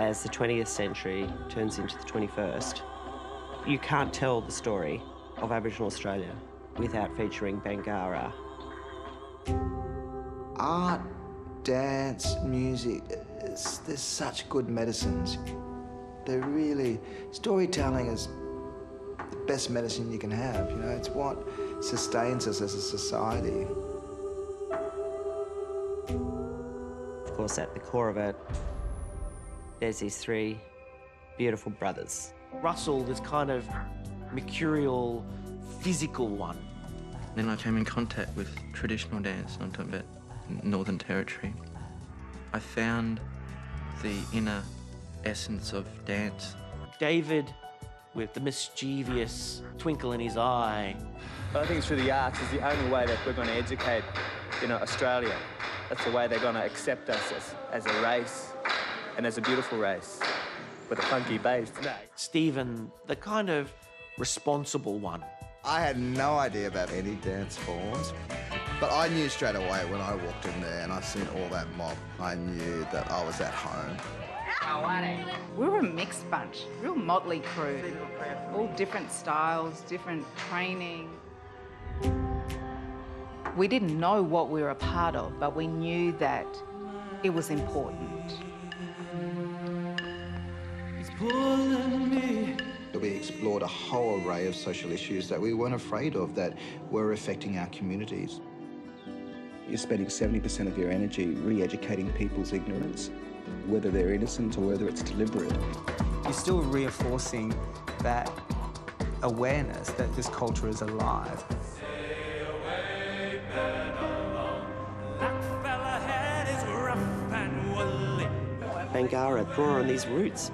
as the 20th century turns into the 21st, you can't tell the story of Aboriginal Australia without featuring Bangarra. Art, dance, music, there's such good medicines. They're really, storytelling is the best medicine you can have, you know, it's what sustains us as a society. Of course, at the core of it, there's these three beautiful brothers. Russell, this kind of mercurial, physical one. Then I came in contact with traditional dance, I'm talking about Northern Territory. I found the inner essence of dance. David, with the mischievous twinkle in his eye. I think it's through the arts is the only way that we're going to educate, Australia. That's the way they're going to accept us as a race and as a beautiful race with a funky bass. Stephen, the kind of responsible one. I had no idea about any dance forms, but I knew straight away when I walked in there and I seen all that mob, I knew that I was at home. We were a mixed bunch, real motley crew, all different styles, different training. We didn't know what we were a part of, but we knew that it was important. We explored a whole array of social issues that we weren't afraid of that were affecting our communities. You're spending 70% of your energy re-educating people's ignorance, whether they're innocent or whether it's deliberate. You're still reinforcing that awareness that this culture is alive. Bangarra draw on these roots,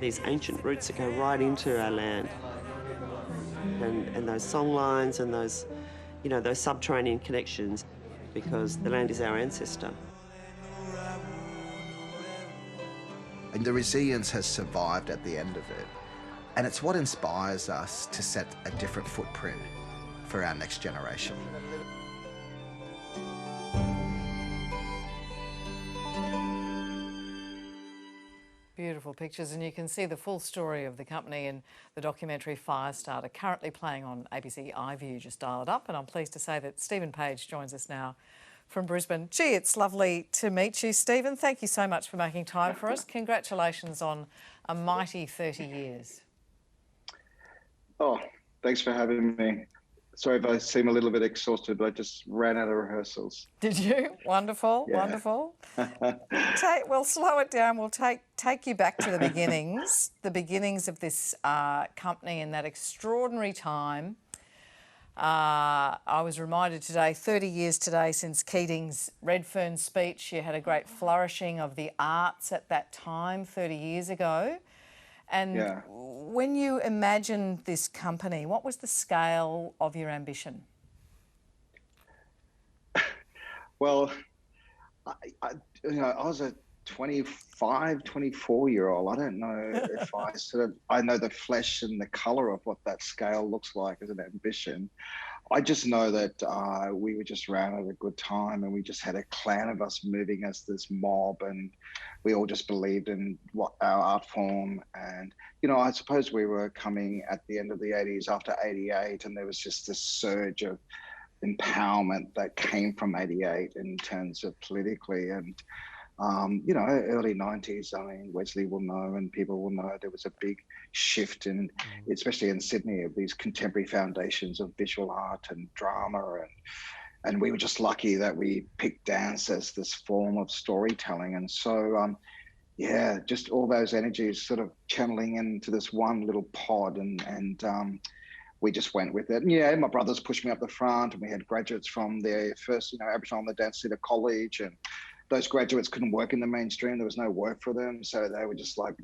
these ancient roots that go right into our land. And those song lines and those, those subterranean connections, because the land is our ancestor. And the resilience has survived at the end of it. And it's what inspires us to set a different footprint for our next generation. Beautiful pictures, and you can see the full story of the company in the documentary Firestarter, currently playing on ABC iView. Just dial it up, and I'm pleased to say that Stephen Page joins us now from Brisbane. Gee, it's lovely to meet you, Stephen. Thank you so much for making time for us. Congratulations on a mighty 30 years. Oh, thanks for having me. Sorry if I seem a little bit exhausted, but I just ran out of rehearsals. Did you? Wonderful, yeah. Wonderful. We'll slow it down. We'll take you back to the beginnings of this company in that extraordinary time. I was reminded today, 30 years today since Keating's Redfern speech. You had a great flourishing of the arts at that time, 30 years ago. And yeah. When you imagined this company, what was the scale of your ambition? Well, I was a 25, 24-year-old. I don't know if I know the flesh and the colour of what that scale looks like as an ambition. I just know that we were just around at a good time, and we just had a clan of us moving as this mob, and we all just believed in what our art form. And, I suppose we were coming at the end of the 80s after 88, and there was just this surge of empowerment that came from 88 in terms of politically. And, early 90s, Wesley will know and people will know there was a big shift especially in Sydney, of these contemporary foundations of visual art and drama. And we were just lucky that we picked dance as this form of storytelling. And so, just all those energies sort of channeling into this one little pod, and we just went with it. And my brothers pushed me up the front, and we had graduates from their first, Aboriginal Dance Theatre college, and those graduates couldn't work in the mainstream. There was no work for them. So they were just like,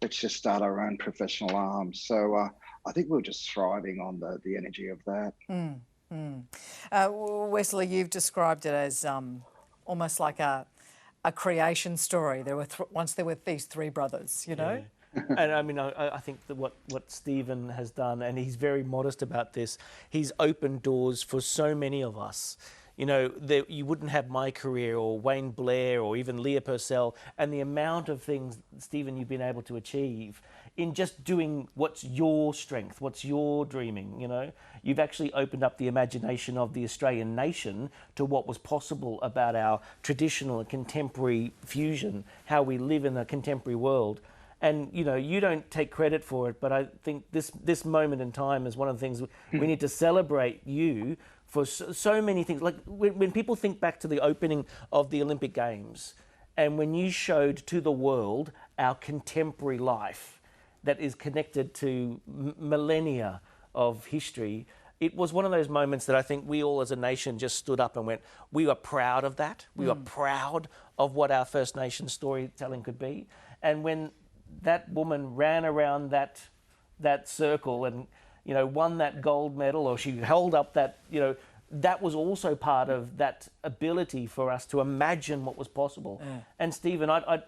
let's just start our own professional arms. So I think we were just thriving on the energy of that. Wesley, you've described it as almost like a creation story. There were once there were these three brothers, Yeah. And I think that what Stephen has done, and he's very modest about this, he's opened doors for so many of us, You know, you wouldn't have my career or Wayne Blair or even Leah Purcell, and the amount of things, Stephen, you've been able to achieve in just doing what's your strength, what's your dreaming, you know. You've actually opened up the imagination of the Australian nation to what was possible about our traditional and contemporary fusion, how we live in a contemporary world. And, you know, you don't take credit for it, but I think this moment in time is one of the things we need to celebrate you for so many things. Like when people think back to the opening of the Olympic Games, and when you showed to the world our contemporary life that is connected to millennia of history, it was one of those moments that I think we all as a nation just stood up and went, we are proud of that. We are proud of what our First Nation storytelling could be. And when that woman ran around that circle and, you know, won that gold medal, or she held up that, you know, that was also part of that ability for us to imagine what was possible. And Stephen, I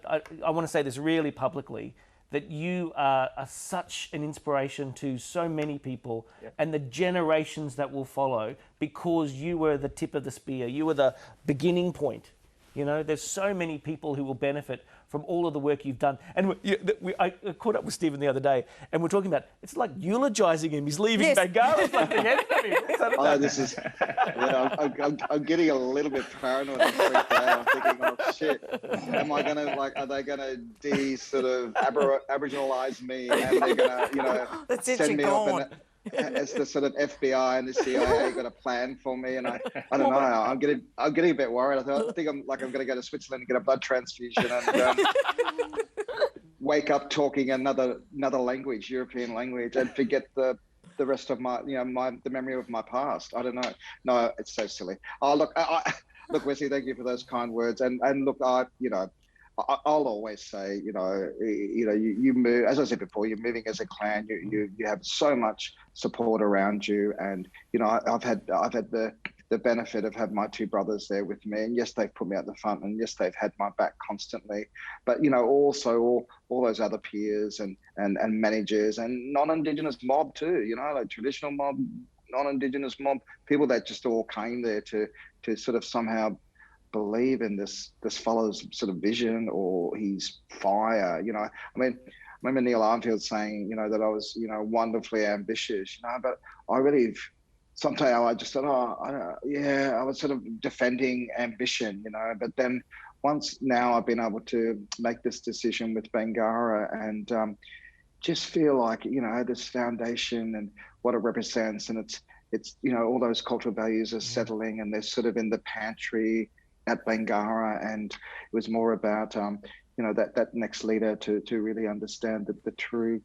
want to say this really publicly, that you are such an inspiration to so many people and the generations that will follow, because you were the tip of the spear. You were the beginning point. You know, there's so many people who will benefit from all of the work you've done. And I caught up with Stephen the other day, and we're talking about, it's like eulogising him. He's leaving Bangarra. It's like the end of him. Oh, this is, I'm getting a little bit paranoid and freaked out. I'm thinking, oh shit, am I gonna, like, are they gonna sort of Aboriginalise me, and they're gonna, you know, send me off as the sort of FBI and the CIA got a plan for me, and I don't know. I'm getting a bit worried. I think I'm going to go to Switzerland and get a blood transfusion and wake up talking another language, European language, and forget the rest of my, you know, the memory of my past. I don't know. No, it's so silly. Oh, look, look, Wesley, thank you for those kind words. And look, I'll always say, you move, as I said before, you're moving as a clan. You have so much support around you, and you know, I've had the benefit of having my two brothers there with me, and yes, they've put me at the front, and yes, they've had my back constantly. But you know, also all those other peers and managers and non-Indigenous mob too. You know, like traditional mob, non-Indigenous mob, people that just all came there to sort of somehow believe in this fellow's sort of vision or his fire. You know, I mean, I remember Neil Armfield saying, you know, that I was, you know, wonderfully ambitious, you know, but I really, somehow I just thought, I was sort of defending ambition, you know, but then once now I've been able to make this decision with Bangarra and just feel like, you know, this foundation and what it represents, and it's, you know, all those cultural values are settling and they're sort of in the pantry at Bangarra, and it was more about you know, that next leader to really understand the true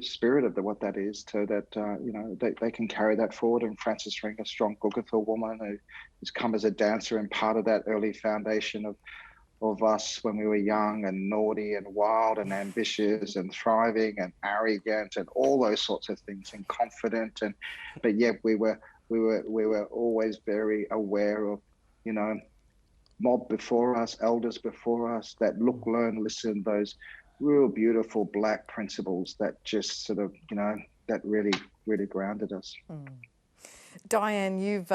spirit of what that is, so that you know, they can carry that forward. And Frances Ring, a strong Guggenthal woman who's come as a dancer and part of that early foundation of us when we were young and naughty and wild and ambitious and thriving and arrogant and all those sorts of things, and confident, but yet we were always very aware of, you know, mob before us, elders before us, that look, learn, listen, those real beautiful Black principles that just sort of, you know, that really, really grounded us. Diane, you've,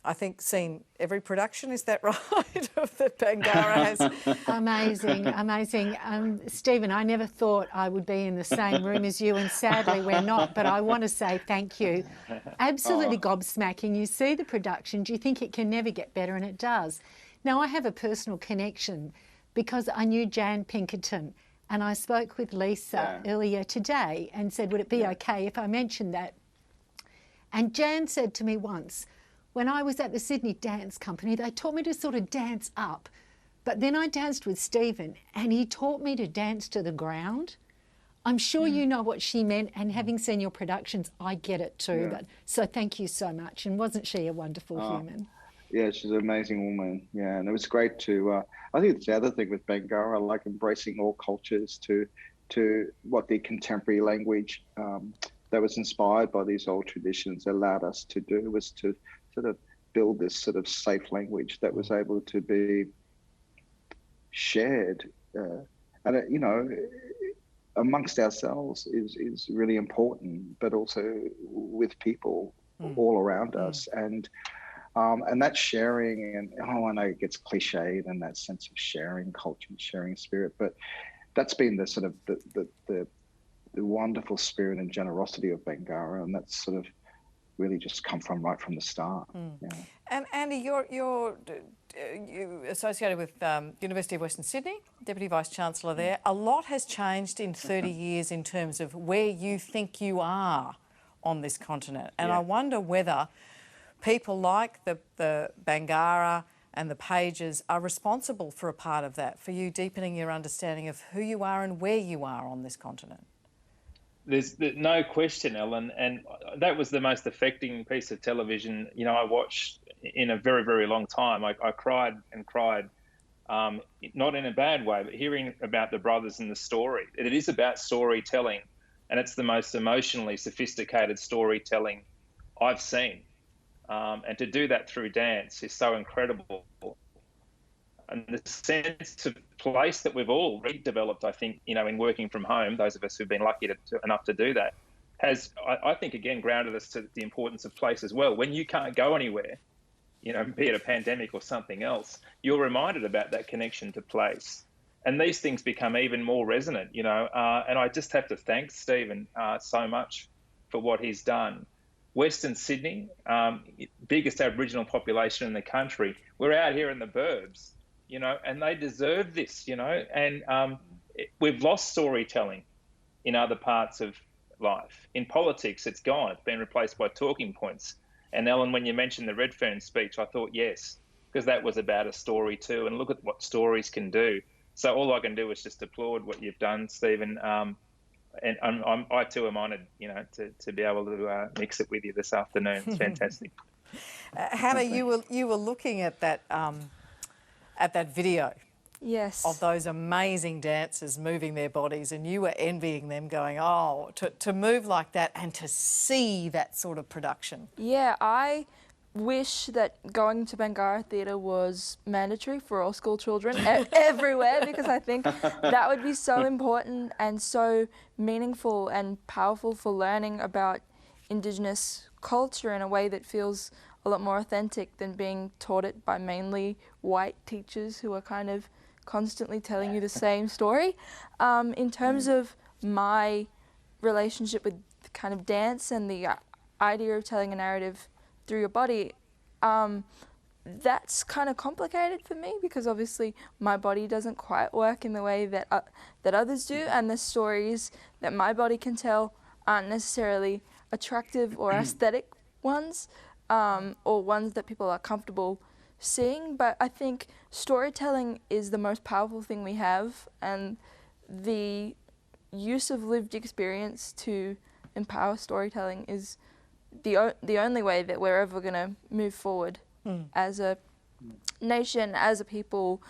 I think, seen every production, is that right, of that Bangarra has? Amazing. Stephen, I never thought I would be in the same room as you, and sadly we're not, but I want to say thank you. Absolutely gobsmacking. You see the production, do you think it can never get better? And it does. Now, I have a personal connection because I knew Jan Pinkerton, and I spoke with Lisa earlier today and said, would it be okay if I mentioned that? And Jan said to me once, when I was at the Sydney Dance Company, they taught me to sort of dance up, but then I danced with Stephen and he taught me to dance to the ground. I'm sure you know what she meant, and having seen your productions, I get it too. But so thank you so much. And wasn't she a wonderful human? Yeah, she's an amazing woman. Yeah, and it was great to, I think it's the other thing with Bangarra, like embracing all cultures to what the contemporary language that was inspired by these old traditions allowed us to do, was to sort of build this sort of safe language that was able to be shared. And, you know, amongst ourselves is really important, but also with people all around us. And And that sharing, and I know it gets cliched, and that sense of sharing culture and sharing spirit, but that's been the sort of the wonderful spirit and generosity of Bangarra, and that's sort of really just come from right from the start. Yeah. And Andy, you're associated with University of Western Sydney, Deputy Vice-Chancellor there. A lot has changed in 30 years in terms of where you think you are on this continent. And I wonder whether people like the Bangarra and the Pages are responsible for a part of that, for you deepening your understanding of who you are and where you are on this continent. There's no question, Ellen, and that was the most affecting piece of television, I watched in a very, very long time. I cried and cried, not in a bad way, but hearing about the brothers and the story. It is about storytelling, and it's the most emotionally sophisticated storytelling I've seen. And to do that through dance is so incredible. And the sense of place that we've all redeveloped, I think, in working from home, those of us who've been lucky enough to do that, has, I think, again, grounded us to the importance of place as well. When you can't go anywhere, be it a pandemic or something else, you're reminded about that connection to place. And these things become even more resonant, and I just have to thank Stephen so much for what he's done. Western Sydney, biggest Aboriginal population in the country, we're out here in the burbs, and they deserve this, and we've lost storytelling in other parts of life. In politics, it's gone. It's been replaced by talking points. And Ellen, when you mentioned the Redfern speech, I thought, yes, because that was about a story too, and look at what stories can do. So all I can do is just applaud what you've done, Stephen. And I too am honoured, to be able to mix it with you this afternoon. It's fantastic. Hannah, you were looking at that video. Yes. Of those amazing dancers moving their bodies, and you were envying them, going, oh, to move like that and to see that sort of production. Yeah, I wish that going to Bangarra Theatre was mandatory for all school children everywhere, because I think that would be so important and so meaningful and powerful for learning about Indigenous culture in a way that feels a lot more authentic than being taught it by mainly white teachers who are kind of constantly telling you the same story. In terms of my relationship with kind of dance and the idea of telling a narrative through your body, that's kind of complicated for me, because obviously my body doesn't quite work in the way that others do, and the stories that my body can tell aren't necessarily attractive or aesthetic ones, or ones that people are comfortable seeing. But I think storytelling is the most powerful thing we have, and the use of lived experience to empower storytelling is the only way that we're ever going to move forward as a nation, as a people,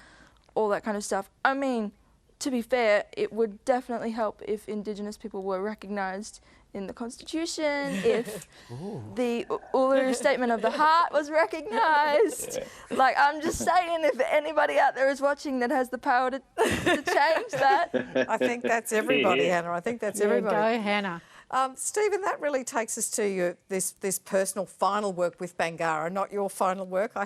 all that kind of stuff. I mean, to be fair, it would definitely help if Indigenous people were recognised in the Constitution, if the Uluru Statement of the Heart was recognised. Yeah. Like, I'm just saying, if anybody out there is watching that has the power to change that. I think that's everybody, Hannah. I think that's everybody. Go, Hannah. Stephen, that really takes us to this personal final work with Bangarra, not your final work, I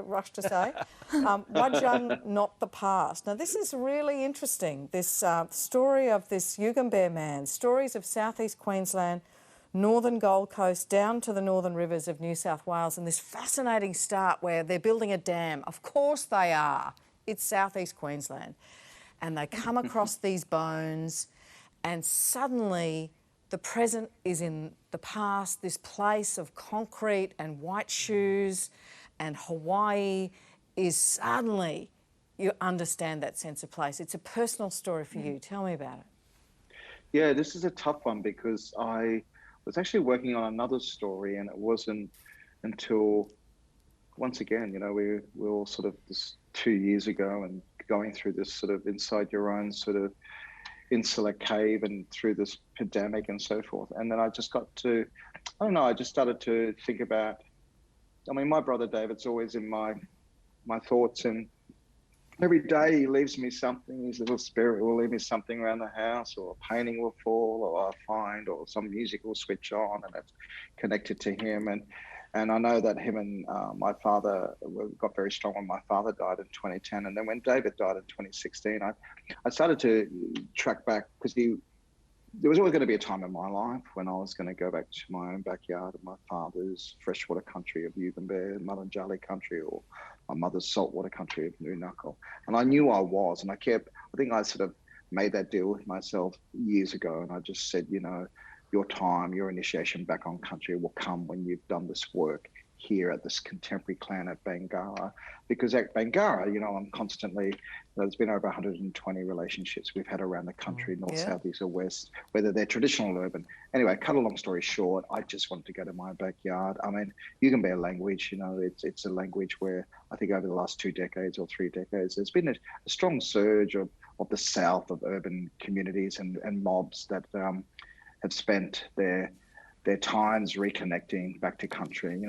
rush to say. Wajung, Not the Past. Now, this is really interesting, this story of this Yugambeh man, stories of southeast Queensland, northern Gold Coast, down to the northern rivers of New South Wales, and this fascinating start where they're building a dam. Of course they are. It's southeast Queensland. And they come across these bones, and suddenly the present is in the past, this place of concrete and white shoes, and Hawaii is suddenly, you understand that sense of place. It's a personal story for you. Tell me about it. Yeah, this is a tough one, because I was actually working on another story, and it wasn't until, once again, we were all sort of this 2 years ago and going through this sort of inside your own sort of insular cave and through this pandemic and so forth. And then I just got to, I just started to think about, my brother David's always in my thoughts, and every day he leaves me something. His little spirit will leave me something around the house, or a painting will fall, or I'll find, or some music will switch on and it's connected to him. And And I know that him and my father got very strong when my father died in 2010. And then when David died in 2016, I started to track back because there was always going to be a time in my life when I was going to go back to my own backyard of my father's freshwater country of Yugambeh, Malanjali country, or my mother's saltwater country of Nunakal. And I knew I was, and I think I sort of made that deal with myself years ago. And I just said, you know, your time, your initiation back on country will come when you've done this work here at this contemporary clan at Bangarra. Because at Bangarra, you know, I'm constantly, there's been over 120 relationships we've had around the country, north, south, east or west, whether they're traditional or urban. Anyway, cut a long story short, I just wanted to go to my backyard. I mean, Yugambeh language, you know, it's a language where I think over the last 2 decades or 3 decades, there's been a strong surge of the south of urban communities and mobs that have spent their times reconnecting back to country.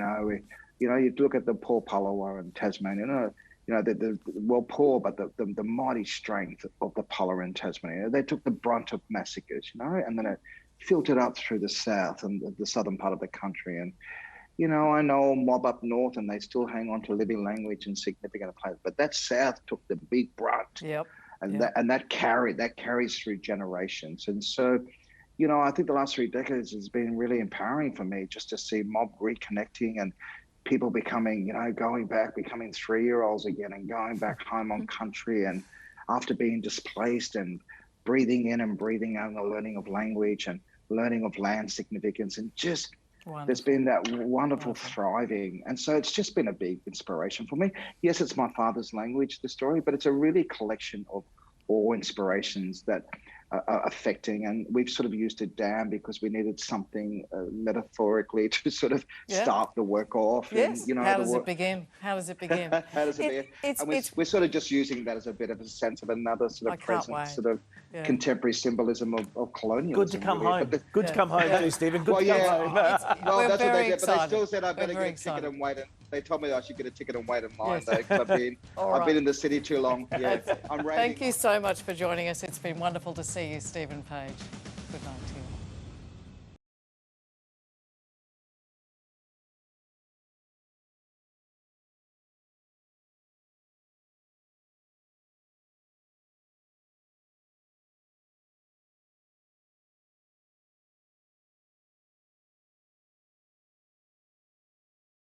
You look at the poor Palawa in Tasmania, the well poor, but the mighty strength of the Palawa in Tasmania. They took the brunt of massacres, and then it filtered up through the south and the southern part of the country. And, I know mob up north and they still hang on to living language and significant place, but that south took the big brunt. Yep. And that carries through generations. And so, I think the last 3 decades has been really empowering for me just to see mob reconnecting and people becoming, going back, becoming 3-year-olds again and going back home on country and after being displaced and breathing in and breathing out and the learning of language and learning of land significance and just there's been that wonderful thriving. And so it's just been a big inspiration for me. Yes, it's my father's language, the story, but it's a really collection of all inspirations that are affecting, and we've sort of used a dam because we needed something metaphorically to sort of start the work off. Yes. And, How does it begin? How does it begin? And we're sort of just using that as a bit of a sense of another sort of present sort of contemporary symbolism of colonialism. Good to come home. Good to come home too, Stephen. Good to come home. Well, that's what they did. But they still said I better get a ticket and wait. They told me I should get a ticket and wait in line though, because I've been in the city too long. Yeah, I'm ready. Thank you so much for joining us. It's been wonderful to see you, Stephen Page. Good night to you.